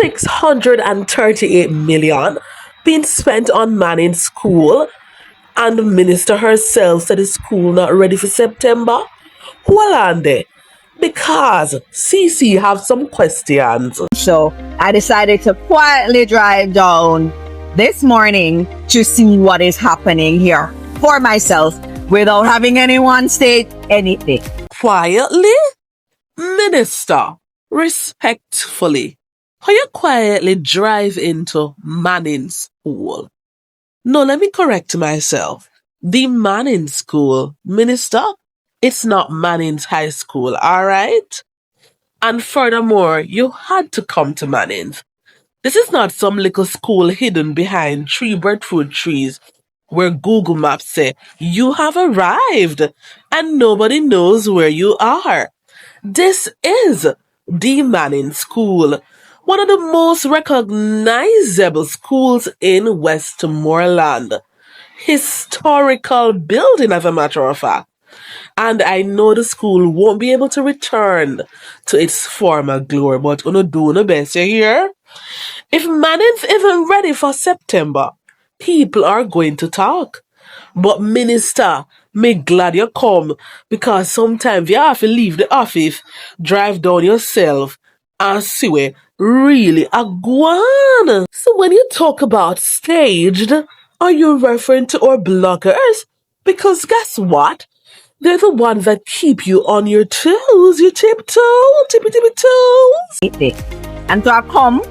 638 million being spent on Manning School, and the minister herself said the school not ready for September. Hold on there, because CC have some questions. So I decided to quietly drive down this morning to see what is happening here for myself without having anyone state anything. Quietly? Minister, respectfully, how you quietly drive into Manning School? No, let me correct myself. The Manning School, Minister, it's not Manning's High School, alright? And furthermore, you had to come to Manning's. This is not some little school hidden behind 3 breadfruit trees where Google Maps say you have arrived and nobody knows where you are. This is the Manning School, one of the most recognizable schools in Westmoreland. Historical building, as a matter of fact. And I know the school won't be able to return to its former glory, but gonna do the best, you hear? If Manning's isn't ready for September, people are going to talk. But minister, me glad you come, because sometimes you have to leave the office, drive down yourself, and see where really a guan. So when you talk about staged, are you referring to our bloggers? Because guess what? They're the ones that keep you on your toes, your tippy toes. And so I come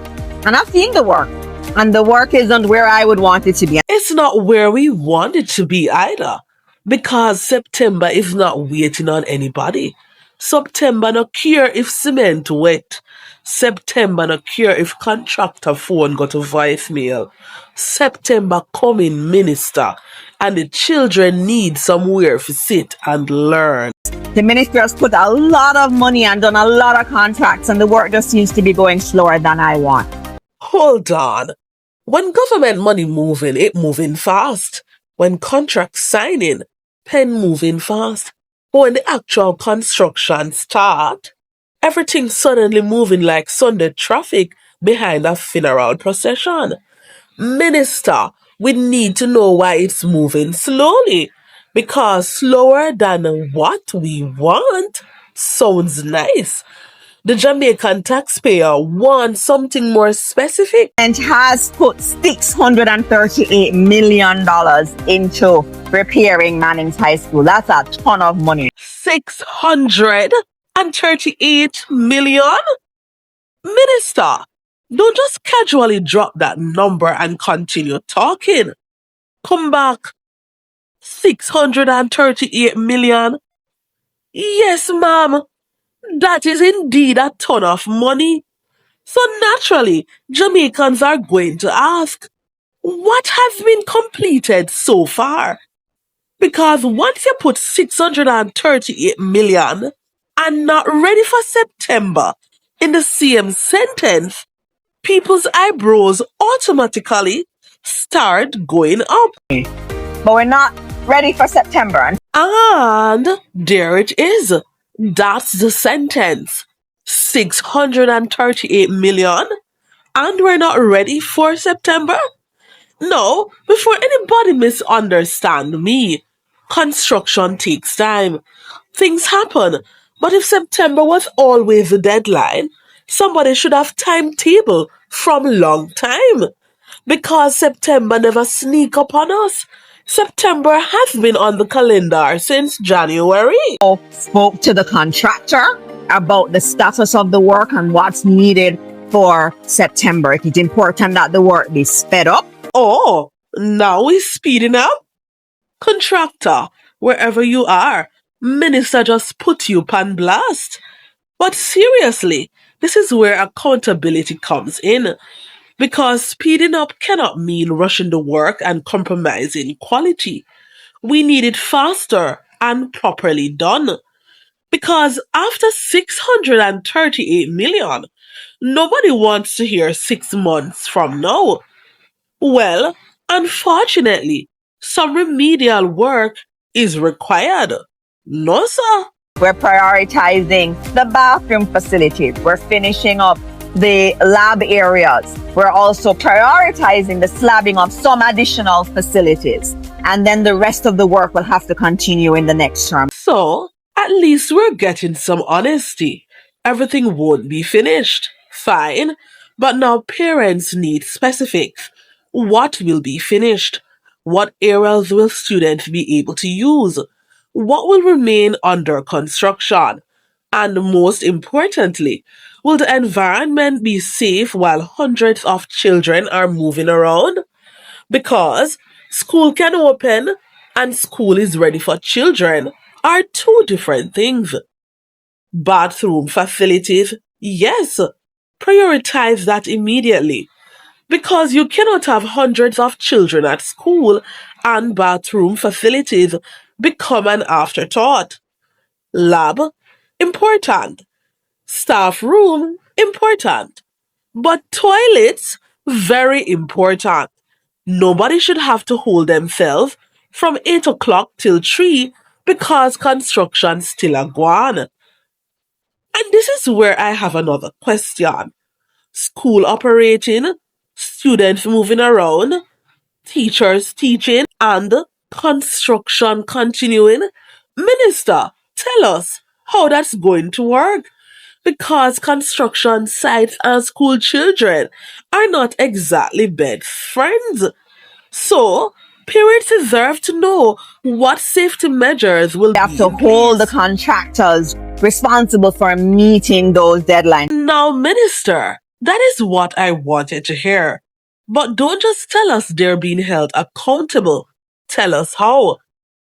and I've seen the work, and the work isn't where I would want it to be. It's not where we want it to be either, because September is not waiting on anybody. September no care if cement wet. September no care if contractor phone got a voicemail. September coming, minister, and the children need somewhere to sit and learn. The ministry has put a lot of money and done a lot of contracts, and the work just seems to be going slower than I want. Hold on. When government money moving, it moving fast. When contract signing, pen moving fast. But when the actual construction start, everything suddenly moving like Sunday traffic behind a funeral procession. Minister, we need to know why it's moving slowly. Because slower than what we want sounds nice. The Jamaican taxpayer wants something more specific. And has put $638 million into repairing Manning's High School. That's a ton of money. 638 million? Minister, don't just casually drop that number and continue talking. Come back. 638 million? Yes, ma'am. That is indeed a ton of money. So naturally, Jamaicans are going to ask, what has been completed so far? Because once you put 638 million and not ready for September in the same sentence, people's eyebrows automatically start going up. But we're not ready for September. And there it is. That's the sentence. 638 million? And we're not ready for September? No, before anybody misunderstand me, construction takes time. Things happen. But if September was always the deadline, somebody should have timetable from long time. Because September never sneak up on us. September has been on the calendar since January. I spoke to the contractor about the status of the work and what's needed for September. It is important that the work be sped up. Oh, now we're speeding up? Contractor, wherever you are, minister just put you pan blast. But seriously, this is where accountability comes in. Because speeding up cannot mean rushing the work and compromising quality. We need it faster and properly done. Because after 638 million, nobody wants to hear 6 months from now. Well, unfortunately, some remedial work is required. No, sir. We're prioritizing the bathroom facilities. We're finishing up the lab areas. We're also prioritizing the slabbing of some additional facilities. And then the rest of the work will have to continue in the next term. So, at least we're getting some honesty. Everything won't be finished. Fine. But now parents need specifics. What will be finished? What areas will students be able to use? What will remain under construction? And most importantly, will the environment be safe while hundreds of children are moving around? Because school can open and school is ready for children are two different things. Bathroom facilities, yes, prioritize that immediately. Because you cannot have hundreds of children at school and bathroom facilities become an afterthought. Lab, important. Staff room, important. But toilets, very important. Nobody should have to hold themselves from 8 o'clock till 3 because construction's still a gone. And this is where I have another question. School operating, students moving around, teachers teaching, and construction continuing. Minister, tell us how that's going to work. Because construction sites and school children are not exactly best friends. So, parents deserve to know what safety measures will We have be to in hold the place. contractors responsible for meeting those deadlines. Now, Minister, that is what I wanted to hear. But don't just tell us they're being held accountable. Tell us how.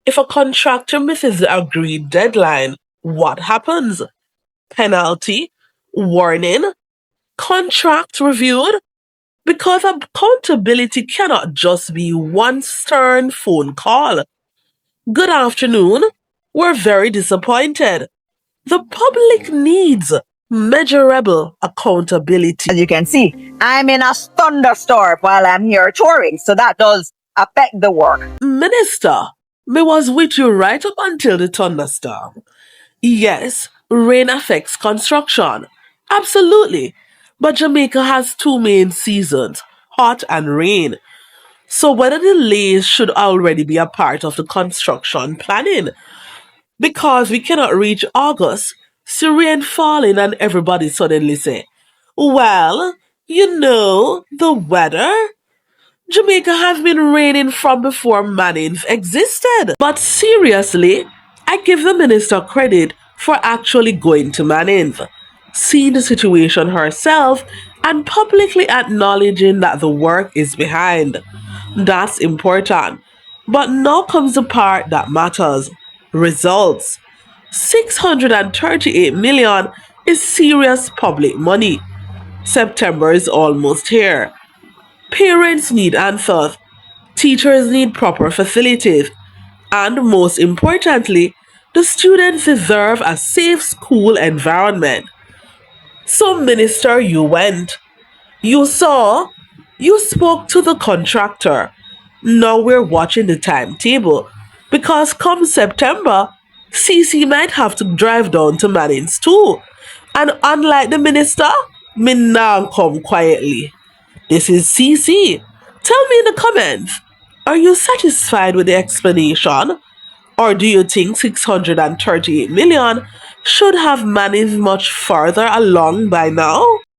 If a contractor misses the agreed deadline, what happens? Penalty? Warning? Contract reviewed? Because accountability cannot just be one stern phone call. Good afternoon. We're very disappointed. The public needs measurable accountability. As you can see, I'm in a thunderstorm while I'm here touring, so that does affect the work. Minister, me was with you right up until the thunderstorm. Yes, rain affects construction. Absolutely. But Jamaica has two main seasons, hot and rain. So weather delays should already be a part of the construction planning. Because we cannot reach August, see rain falling and everybody suddenly say, well, the weather. Jamaica has been raining from before Mannings existed. But seriously, I give the minister credit for actually going to Mannings, seeing the situation herself, and publicly acknowledging that the work is behind. That's important. But now comes the part that matters. Results. 638 million is serious public money. September is almost here. Parents need answers. Teachers need proper facilities. And most importantly, the students deserve a safe school environment. So, Minister, you went. You saw. You spoke to the contractor. Now we're watching the timetable. Because come September, CC might have to drive down to Mannings too. And unlike the minister, me now come quietly. This is CC. Tell me in the comments, are you satisfied with the explanation? Or do you think 638 million should have managed much further along by now?